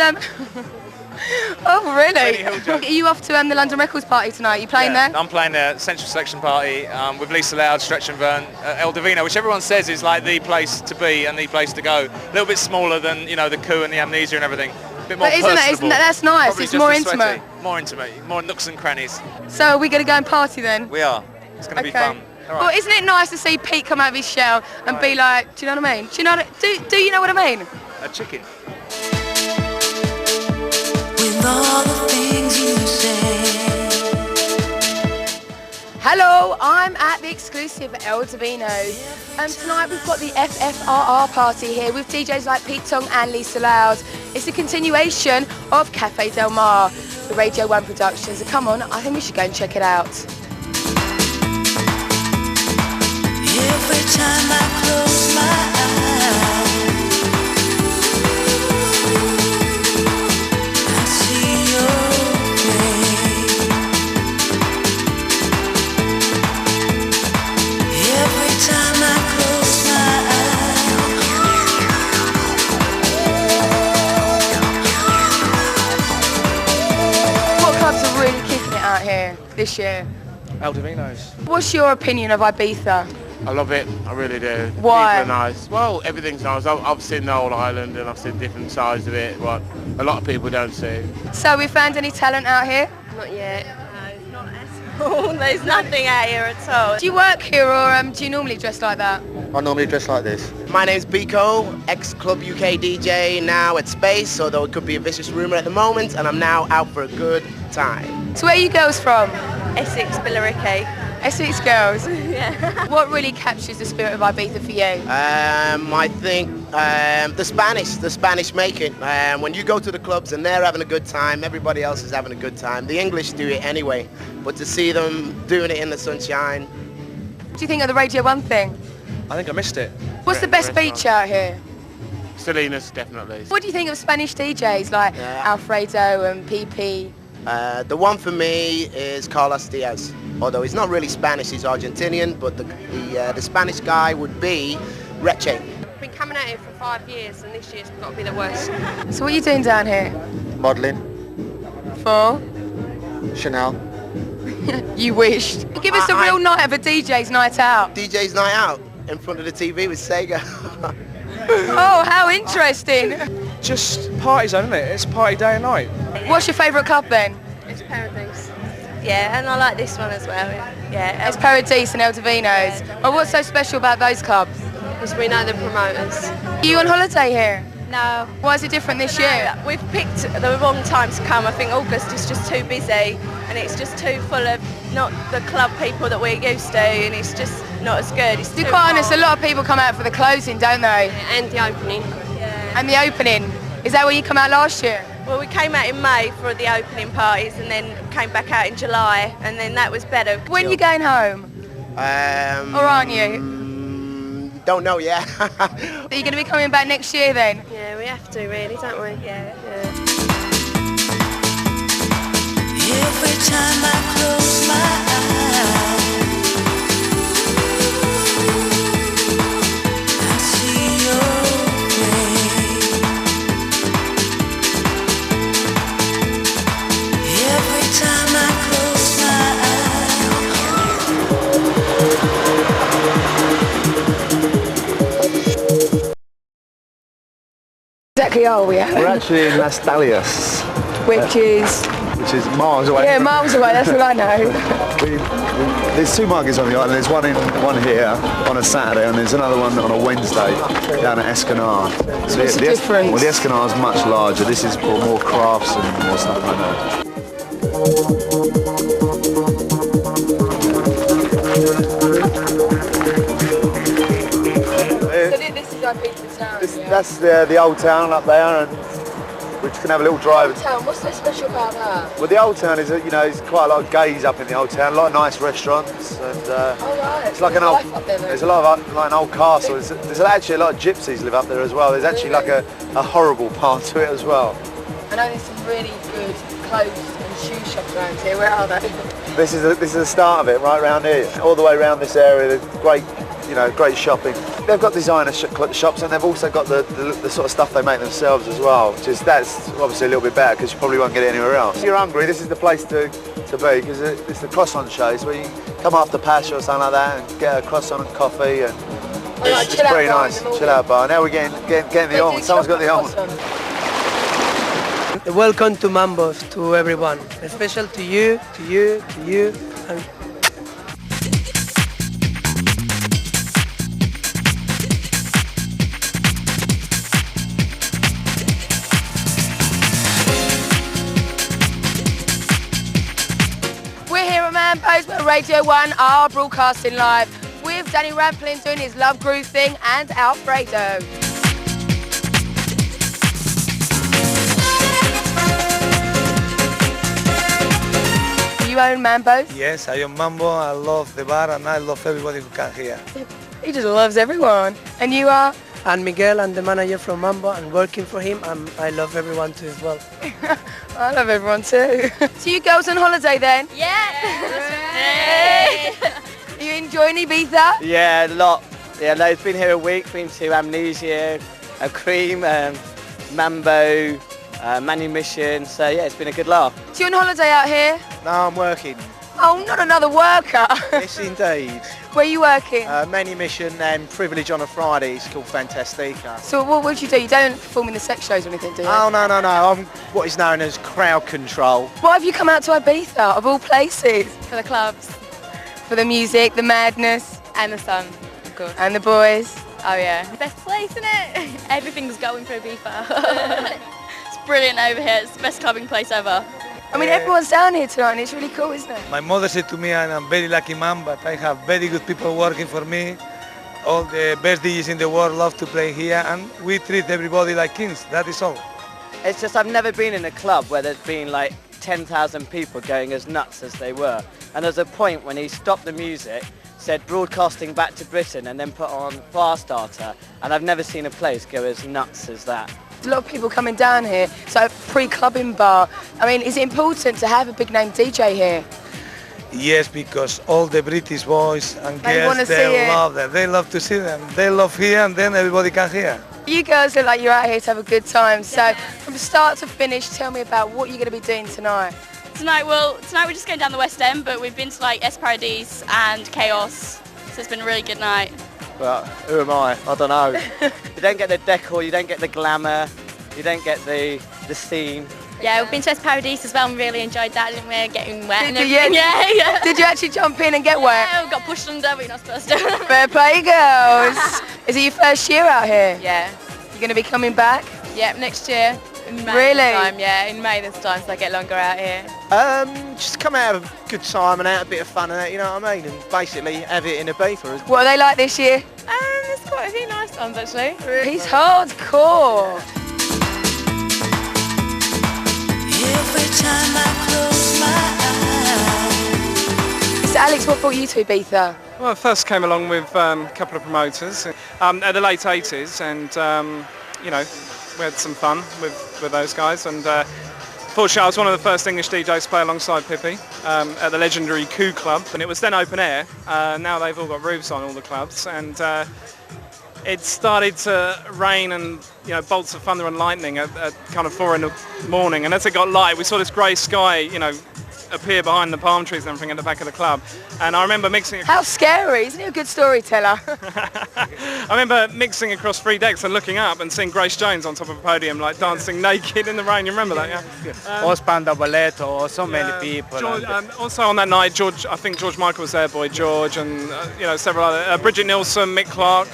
Oh really? Are you off to the London Records party tonight? You playing there? I'm playing there, Central Selection Party, with Lisa Loud, Stretch and Vern, El Divino, which everyone says is like the place to be and the place to go. A little bit smaller than, you know, the coup and the Amnesia and everything. A bit more personable. That's nice? Probably it's more intimate. More intimate, more nooks and crannies. So are we going to go and party then? We are. It's going to be fun. Right. Well, isn't it nice to see Pete come out of his shell and be like, do you know what I mean? Do you know what I mean? A chicken. With all the things you say. Hello, I'm at the exclusive El Divino's. Tonight we've got the FFRR party here with DJs like Pete, Tong and Lisa Loud. It's a continuation of Cafe Del Mar, the Radio 1 production. So come on, I think we should go and check it out. Every time I close my eyes, I see your face. Every time I close my eyes. What clubs are really kicking it out here this year? El Divino's. What's your opinion of Ibiza? I love it, I really do. Why? People are nice. Well, everything's nice. I've seen the whole island and I've seen different sides of it, what a lot of people don't see. So we found any talent out here? Not yet. No, not at all. There's nothing out here at all. Do you work here or do you normally dress like that? I normally dress like this. My name's Biko, ex-Club UK DJ, now at Space, although it could be a vicious rumour at the moment, and I'm now out for a good time. So where are you girls from? Essex, Billericay. Essex girls? Yeah. What really captures the spirit of Ibiza for you? I think the Spanish make it. When you go to the clubs and they're having a good time, everybody else is having a good time. The English do it anyway, but to see them doing it in the sunshine. What do you think of the Radio 1 thing? I think I missed it. What's the best beach out here? Salinas, definitely. What do you think of Spanish DJs like Alfredo and PIPPI? The one for me is Carlos Diaz. Although he's not really Spanish, he's Argentinian, but the Spanish guy would be Reche. I've been coming out here for 5 years and this year's got to be the worst. So what are you doing down here? Modelling. For? Chanel. You wished. Give us a real night of a DJ's night out. DJ's night out in front of the TV with Sega. Oh, how interesting. Just parties, isn't it? It's party day and night. What's your favourite club then? It's Paradis. Yeah, and I like this one as well. Yeah. It's Paradis and El Divino's. Well, what's so special about those clubs? Because we know the promoters. Are you on holiday here? No. Why is it different this year? We've picked the wrong time to come. I think August is just too busy and it's just too full of not the club people that we're used to, and it's just not as good. It's to be quite honest, a lot of people come out for the closing, don't they? Yeah, and the opening. Yeah. And the opening. Is that where you come out last year? Well, we came out in May for the opening parties and then came back out in July, and then that was better. When are you going home? Or aren't you? Don't know yet. Are you going to be coming back next year then? Yeah, we have to really, don't we? Yeah. Every time I close my eyes, I see your face. Every time I close my Exactly are we at? We're actually in Las Dalias. Which is miles away. Yeah, miles away, that's all I know. we There's 2 markets on the island. There's one here on a Saturday, and there's another one on a Wednesday down at Escanard. So What's the difference? Well, the Escanard is much larger. This is for more crafts and more stuff like that. So this is Ibiza town. That's the old town up there, and we can have a little drive. Old town. What's so special about that? Well, the old town is, you know, there's quite a lot of gays up in the old town, a lot of nice restaurants, and it's like an old. There's a lot of like an old castle. There's actually a lot of gypsies live up there as well. There's actually like a horrible part to it as well. I know there's some really good clothes and shoe shops around here. Where are they? This is the start of it, right around here, all the way around this area. There's great, you know, great shopping. They've got designer shops, and they've also got the sort of stuff they make themselves as well. That's obviously a little bit better because you probably won't get it anywhere else. If you're hungry, this is the place to be, because it's the croissant shows where you can come after Pasha or something like that and get a croissant and coffee, and it's pretty nice. Chill out bar. Now we're getting the almond. Someone's got the almond. Welcome to MAMBO'S, to everyone. Special to you, and We're here at MAMBO'S, where Radio 1 are broadcasting live with Danny Rampling doing his Love Groove thing and Alfredo. You own MAMBO'S? Yes, I own Mambo. I love the bar and I love everybody who can here. He just loves everyone. And you are? I'm Miguel. I'm the manager from Mambo and working for him. And I love everyone too as well. I love everyone too. So you girls on holiday then? Yeah. Are you enjoying Ibiza? Yeah, a lot. Yeah, no, it's been here a week. Been to Amnesia, Cream, Mambo, Manumission. So yeah, it's been a good laugh. So you're on holiday out here? No, I'm working. Oh, not another worker. Yes, indeed. Where are you working? Manumission and Privilege on a Friday. It's called Fantastica. So what do you do? You don't perform in the sex shows or anything, do you? Oh, no. I'm what is known as crowd control. Why have you come out to Ibiza, of all places? For the clubs. For the music, the madness. And the sun, of course. And the boys. Oh yeah. Best place, isn't it? Everything's going for Ibiza. It's brilliant over here. It's the best clubbing place ever. I mean, everyone's down here tonight and it's really cool, isn't it? My mother said to me, I'm a very lucky man, but I have very good people working for me. All the best DJs in the world love to play here, and we treat everybody like kings. That is all. It's just I've never been in a club where there's been like 10,000 people going as nuts as they were. And there's a point when he stopped the music, said broadcasting back to Britain, and then put on Bar Starter, and I've never seen a place go as nuts as that. A lot of people coming down here, so pre-clubbing bar. I mean, is it important to have a big name DJ here? Yes, because all the British boys and They girls, wanna see they it. love them. They love to see them. They love here, and then everybody can hear. You girls look like you're out here to have a good time. So from start to finish, tell me about what you're going to be doing tonight. Tonight we're just going down the West End, but we've been to like Paradis and Chaos, so it's been a really good night. But who am I? I don't know. You don't get the decor, you don't get the glamour, you don't get the scene. Yeah, we've been to Paradis as well and really enjoyed that, didn't we? Getting wet and Did you? everything. Yeah. Did you actually jump in and get wet? Yeah, we got pushed under, but you're not supposed to. Fair play, girls. Is it your first year out here? Yeah. You're going to be coming back? Yep, next year. In May Really? This time, yeah, in May this time, so I get longer out here. Just come out of a good time and out a bit of fun and that, you know what I mean? And basically have it in Ibiza. What are they like this year? There's quite a few nice ones actually. He's hardcore. Every time I close my eyes. So Alex, what brought you to Ibiza? Well, I first came along with a couple of promoters at the late 80s, and you know, we had some fun with those guys, and fortunately I was one of the first English DJs to play alongside Pippi at the legendary Coup Club, and it was then open air. Now they've all got roofs on all the clubs, and it started to rain and, you know, bolts of thunder and lightning at kind of 4 in the morning, and as it got light we saw this grey sky, you know, appear behind the palm trees and everything at the back of the club. And I remember mixing... How scary, isn't he a good storyteller? I remember mixing across 3 decks and looking up and seeing Grace Jones on top of a podium, like dancing naked in the rain. You remember that, yeah? Or Spanda Ballet, or so many people. George, also on that night, I think George Michael was there, Boy George, and you know, several other, Bridget Nielsen, Mick Clarke.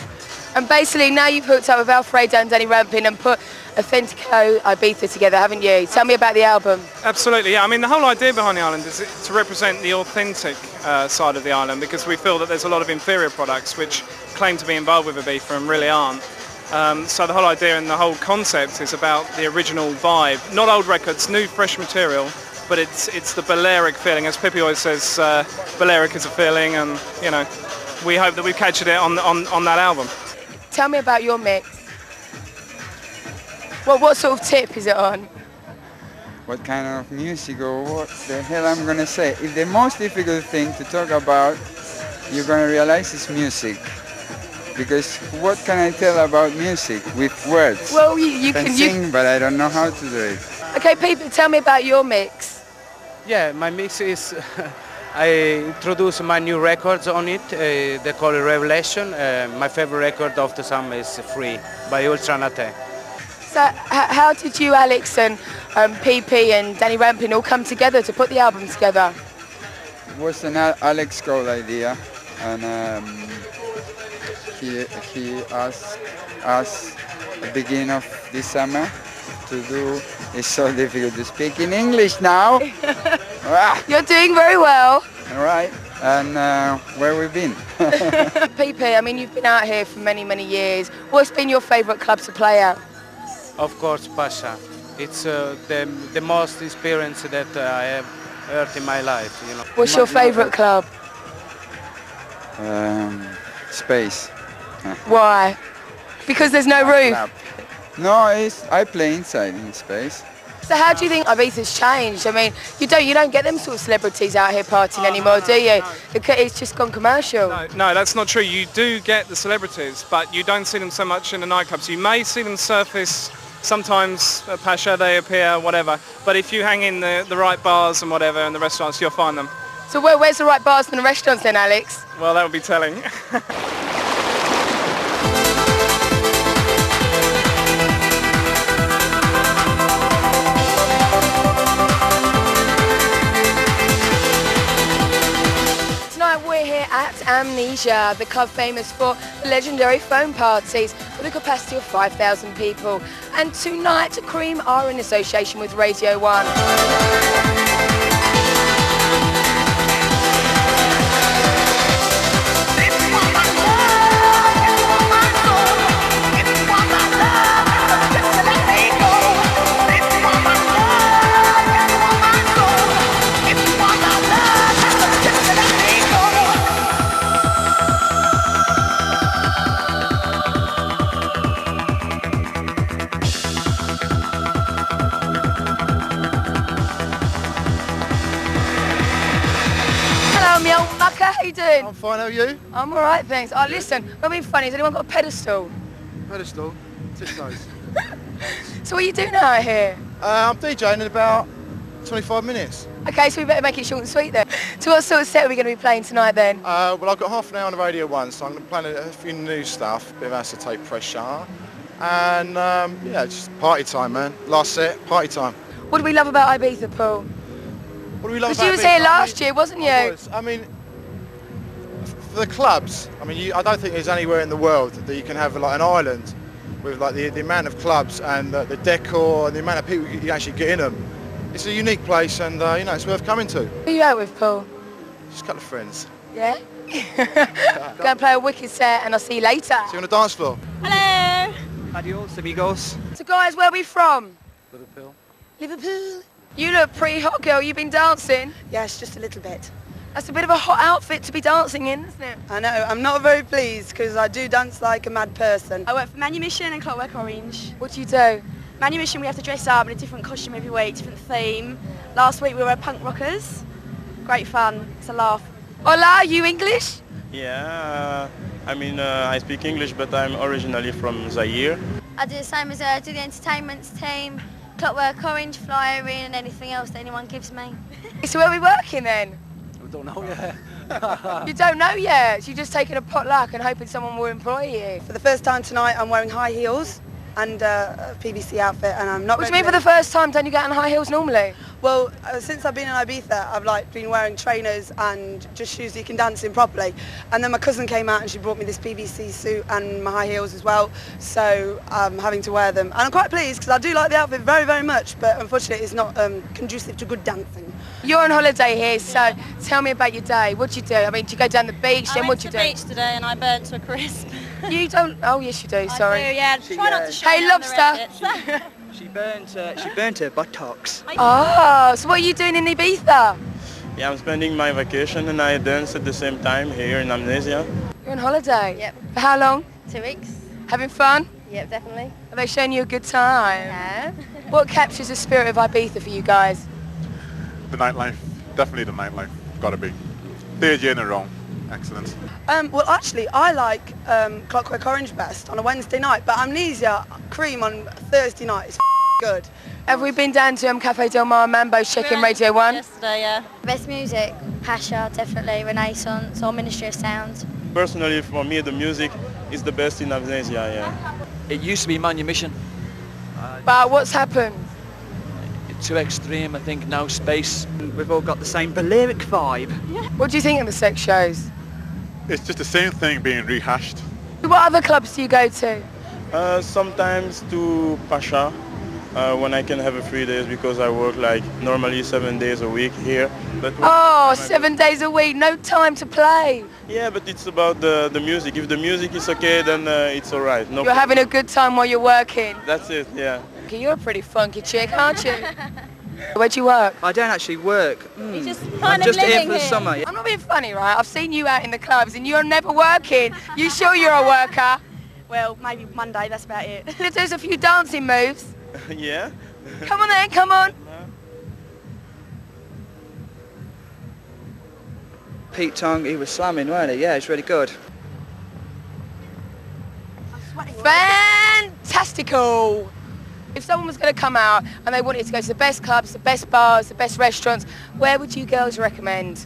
And basically now you've hooked up with Alfredo and Danny Rampling and put Authentico Ibiza together, haven't you? Tell me about the album. Absolutely, yeah. I mean, the whole idea behind the island is to represent the authentic side of the island, because we feel that there's a lot of inferior products which claim to be involved with Ibiza and really aren't. So the whole idea and the whole concept is about the original vibe. Not old records, new fresh material, but it's the Balearic feeling. As Pippi always says, Balearic is a feeling, and you know, we hope that we've captured it on that album. Tell me about your mix. What sort of tip is it on? What kind of music, or what the hell I'm gonna say? If the most difficult thing to talk about, you're gonna realize is music. Because what can I tell about music with words? Well, you can sing, but I don't know how to do it. Okay, people, tell me about your mix. Yeah, my mix is... I introduce my new records on it. They call it Revelation. My favorite record of the summer is Free by Ultra Nate. So how did you, Alex, and PIPPI and Danny Rampling all come together to put the album together? It was an Alex Cole idea, and he asked us at the beginning of this summer to do. It's so difficult to speak in English now. You're doing very well. All right, and where we've been. PIPPI, I mean, you've been out here for many, many years. What's been your favourite club to play at? Of course, Pasha. It's the most experience that I have heard in my life. You know. What's your favourite club? Space. Why? Because there's no roof? No, I play inside in Space. So how do you think Ibiza's changed? I mean, you don't get them sort of celebrities out here partying anymore, do you? It's just gone commercial. No, that's not true. You do get the celebrities, but you don't see them so much in the nightclubs. You may see them surface sometimes at Pasha, they appear, whatever. But if you hang in the right bars and whatever and the restaurants, you'll find them. So where's the right bars and the restaurants then, Alex? Well, that would be telling. We're here at AMNESIA, the club famous for the legendary phone parties with a capacity of 5,000 people. And tonight, Cream are in association with Radio 1. How you doing? I'm fine, how are you? I'm alright, thanks. Oh, listen, we're being funny. Has anyone got a pedestal? Pedestal? Tiptoes. So what are you doing out here? I'm DJing in about 25 minutes. Okay, so we better make it short and sweet then. So what sort of set are we going to be playing tonight then? Well, I've got half an hour on the Radio 1, so I'm going to play a few new stuff, a bit of acetate pressure. And yeah, just party time, man. Last set, party time. What do we love about Ibiza, Paul? What do we love about Ibiza? Because you was here last year, wasn't you? I mean, for the clubs, I mean, I don't think there's anywhere in the world that you can have like an island with like the amount of clubs and the decor and the amount of people you actually get in them. It's a unique place, and you know, it's worth coming to. Who are you out with, Paul? Just a couple of friends. Yeah? Go and play a wicked set, and I'll see you later. See you on the dance floor. Hello! Adios, amigos. So guys, where are we from? Liverpool. Liverpool. You look pretty hot, girl. You been dancing? Yes, just a little bit. That's a bit of a hot outfit to be dancing in, isn't it? I know. I'm not very pleased because I do dance like a mad person. I work for Manumission and Clockwork Orange. What do you do? Manumission, we have to dress up in a different costume every week, different theme. Last week we were punk rockers. Great fun. It's a laugh. Hola, you English? Yeah, I mean, I speak English, but I'm originally from Zaire. I do the same as do the entertainments team. Clockwork Orange, flyer in and anything else that anyone gives me. So where are we working then? We don't know yet. You don't know yet, so you're just taking a potluck and hoping someone will employ you. For the first time tonight, I'm wearing high heels and a PVC outfit, and I'm not. What do you mean for the first time? Don't you get in high heels normally? Well, since I've been in Ibiza, I've been wearing trainers and just shoes that you can dance in properly. And then my cousin came out and she brought me this PVC suit and my high heels as well. So I'm having to wear them, and I'm quite pleased because I do like the outfit very, very much. But unfortunately, it's not conducive to good dancing. You're on holiday here, so tell me about your day. What do you do? I mean, do you go down the beach? Then what do you do? I went to the beach today and I burnt to a crisp. You don't? Oh, yes, you do. Sorry. I do, yeah. Try not to show Hey, me lobster. She burnt her buttocks. Oh, so what are you doing in Ibiza? Yeah, I'm spending my vacation and I dance at the same time here in AMNESIA. You're on holiday? Yep. For how long? 2 weeks. Having fun? Yep, definitely. Are they showing you a good time? Yeah. What captures the spirit of Ibiza for you guys? The nightlife, definitely the nightlife, gotta be. Third year in a row, excellent. Well, actually, I like Clockwork Orange best on a Wednesday night, but Amnesia Cream on Thursday night is good. Have we been down to Cafe Del Mar, MAMBO'S, checking Radio 1? Yesterday, yeah. Best music, Pasha, definitely, Renaissance, or Ministry of Sound. Personally, for me, the music is the best in AMNESIA, yeah. It used to be Manumission. But what's happened? Too extreme, I think, now space. We've all got the same lyric vibe. What do you think of the sex shows? It's just the same thing being rehashed. What other clubs do you go to? Sometimes to Pasha, when I can have a free days because I work like normally 7 days a week here. But Oh, 7 days a week, no time to play. yeah, but it's about the music. If the music is okay, then it's all right. No You're having a good time while you're working. That's it, yeah. Okay, you're a pretty funky chick, aren't you? Where do you work? I don't actually work. You're just I'm kind of just here living for the here. summer. I'm not being funny, right? I've seen you out in the clubs and you're never working. You sure you're a worker? Well, maybe Monday, that's about it. There's a few dancing moves. Yeah? Come on then, come on. Pete Tong, he was slamming, weren't he? Yeah, it's really good. Fantastical. If someone was going to come out and they wanted to go to the best clubs, the best bars, the best restaurants, where would you girls recommend?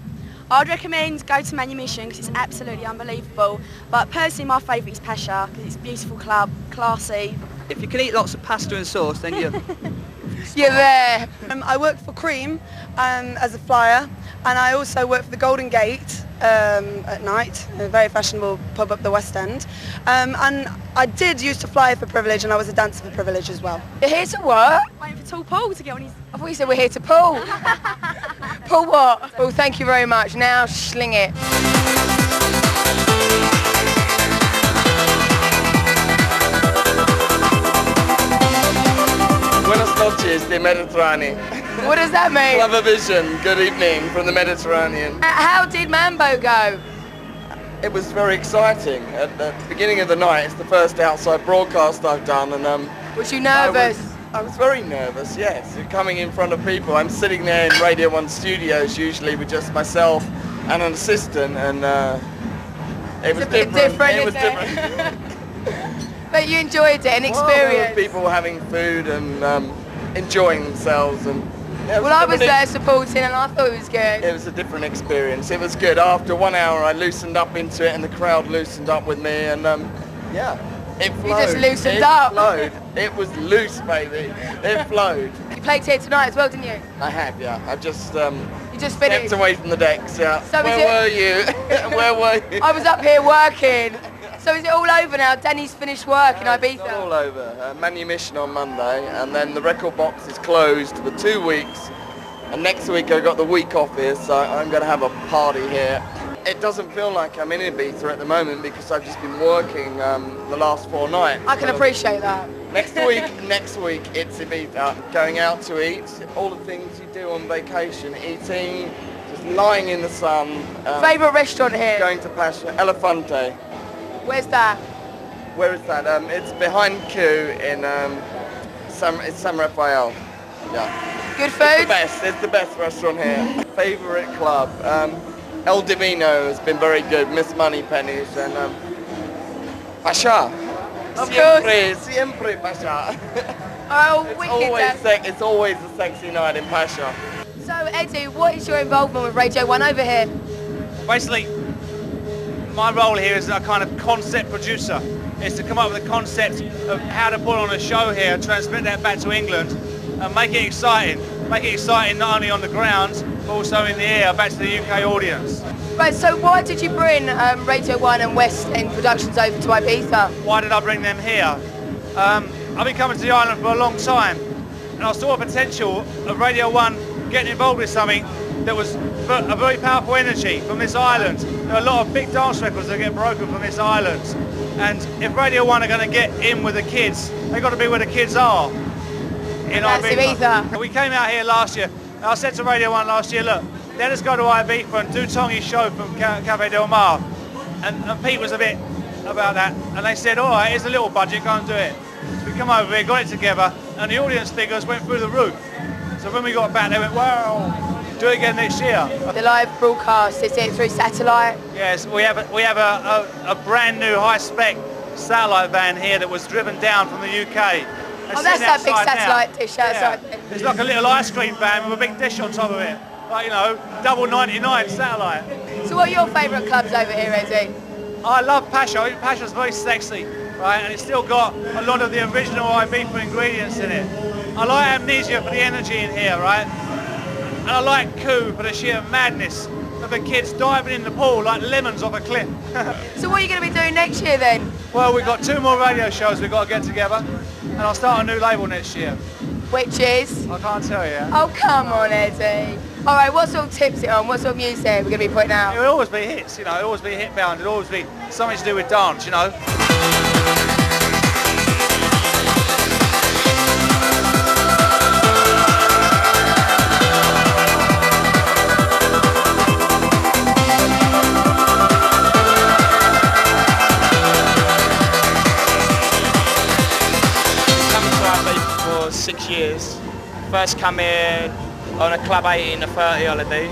I'd recommend go to Manumission because it's absolutely unbelievable. But personally, my favourite is Pasha because it's a beautiful club, classy. If you can eat lots of pasta and sauce, then you're there. I work for Cream as a flyer, and I also work for the Golden Gate at night, a very fashionable pub up the West End. And I did used to fly for Privilege, and I was a dancer for Privilege as well. You're here to work? Waiting for Tall Paul to get on his... I thought you said we're here to pull. Pull what? Well, thank you very much. Now, sling it. Buenas noches, the Mediterranean. What does that mean? CLUBAVISION, good evening from the Mediterranean. How did Mambo go? It was very exciting. At the beginning of the night, it's the first outside broadcast I've done, and was you nervous? I was very nervous, yes. Coming in front of people, I'm sitting there in Radio 1 studios usually with just myself and an assistant, and it was different. It was different. But you enjoyed it, an experience. People were having food and enjoying themselves, and well, I was there supporting, and I thought it was good. It was a different experience. It was good. After 1 hour, I loosened up into it, and the crowd loosened up with me, and yeah, it flowed. You just loosened up. It flowed. It was loose, baby. It flowed. You played here tonight as well, didn't you? I have, yeah. I just you just finished. Kept away from the decks. Yeah. So Where were you? Where were you? I was up here working. So is it all over now? Danny's finished work in Ibiza? It's all over. Manumission on Monday, and then the record box is closed for 2 weeks. And next week I got the week off here, so I'm going to have a party here. It doesn't feel like I'm in Ibiza at the moment because I've just been working the last 4 nights. I can appreciate that. Next week it's Ibiza. Going out to eat, all the things you do on vacation, eating, just lying in the sun. Favourite restaurant here? Going to Pasha, Elefante. Where's that? Where is that? It's behind Q in San Rafael. Yeah. Good food? It's the best restaurant here. Favourite club? El Divino has been very good. Miss Money Pennies and Pasha. Of course. Siempre Pasha. Oh, wicked. It's always a sexy night in Pasha. So, Eddie, what is your involvement with Radio 1 over here? Basically, my role here is a kind of concept producer. Is to come up with a concept of how to put on a show here, transmit that back to England, and make it exciting. Make it exciting not only on the ground, but also in the air, back to the UK audience. Right, so why did you bring Radio 1 and West End Productions over to Ibiza? Why did I bring them here? I've been coming to the island for a long time, and I saw a potential of Radio 1 getting involved with something that was a very powerful energy from this island. There are a lot of big dance records that get broken from this island. And if Radio 1 are going to get in with the kids, they've got to be where the kids are. In Ibiza. We came out here last year, and I said to Radio 1 last year, look, let us go to Ibiza and do Tongy's show from Café Del Mar. And Pete was a bit about that, and they said, all right, here's a little budget, go and do it. So we come over here, got it together, and the audience figures went through the roof. So when we got back, they went, wow. Do it again next year. The live broadcast, is it through satellite? Yes, we have a brand new high-spec satellite van here that was driven down from the UK. Oh, that's that big satellite dish outside. Yeah. It's like a little ice cream van with a big dish on top of it. Like, you know, double 99 satellite. So what are your favourite clubs over here, Eddie? I love Pasha. I think Pasha's very sexy, right? And it's still got a lot of the original Ibiza ingredients in it. I like Amnesia for the energy in here, right? And I like Coup for the sheer madness of the kids diving in the pool like lemons off a cliff. So what are you going to be doing next year then? Well, we've got 2 more radio shows we've got to get together, and I'll start a new label next year. Which is? I can't tell you. Oh, come on, Eddie. All right, what sort of tips it on? What sort of music we're going to be putting out? It will always be hits, you know, it'll always be hit bound, it'll always be something to do with dance, you know. For 6 years. First come here on a Club 18 to 30 holiday,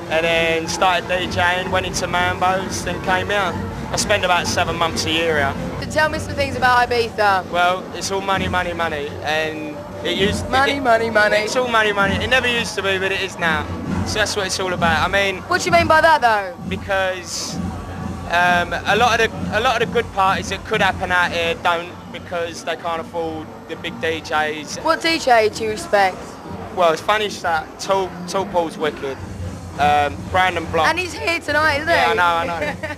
and then started DJing, went into MAMBO'S, then came here. I spend about 7 months a year here. So tell me some things about Ibiza. Well, it's all money, money, money, and it used money. It's all money, money. It never used to be, but it is now. So that's what it's all about. I mean, what do you mean by that, though? Because a lot of the good parties that could happen out here don't, because they can't afford the big DJs. What DJ do you respect? Well, it's funny that Tall Paul's wicked. Brandon Block. And he's here tonight, isn't he? Yeah, I know.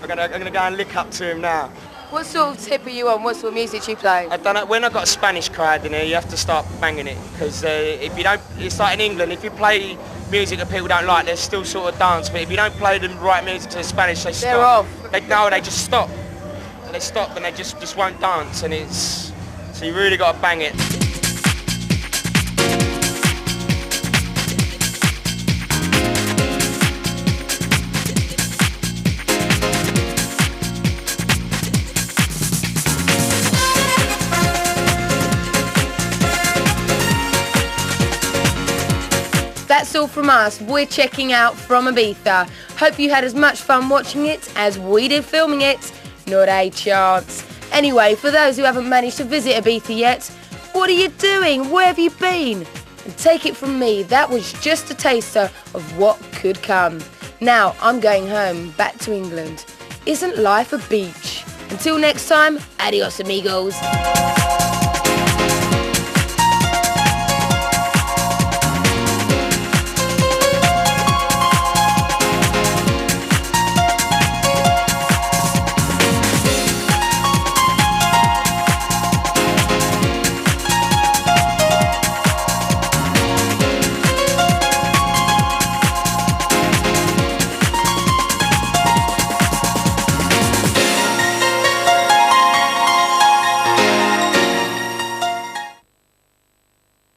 I'm gonna go and lick up to him now. What sort of tip are you on? What sort of music do you play? I don't know. When I've got a Spanish crowd in here, you have to start banging it, because if you don't, it's like in England. If you play music that people don't like, they still sort of dance. But if you don't play the right music to the Spanish, they stop. They're off. They just stop. They stop and they just won't dance, and it's so you really got to bang it. That's all from us. We're checking out from Ibiza. Hope you had as much fun watching it as we did filming it. Not a chance. Anyway, for those who haven't managed to visit Ibiza yet, what are you doing? Where have you been? And take it from me, that was just a taster of what could come. Now I'm going home, back to England. Isn't life a beach? Until next time, adios amigos.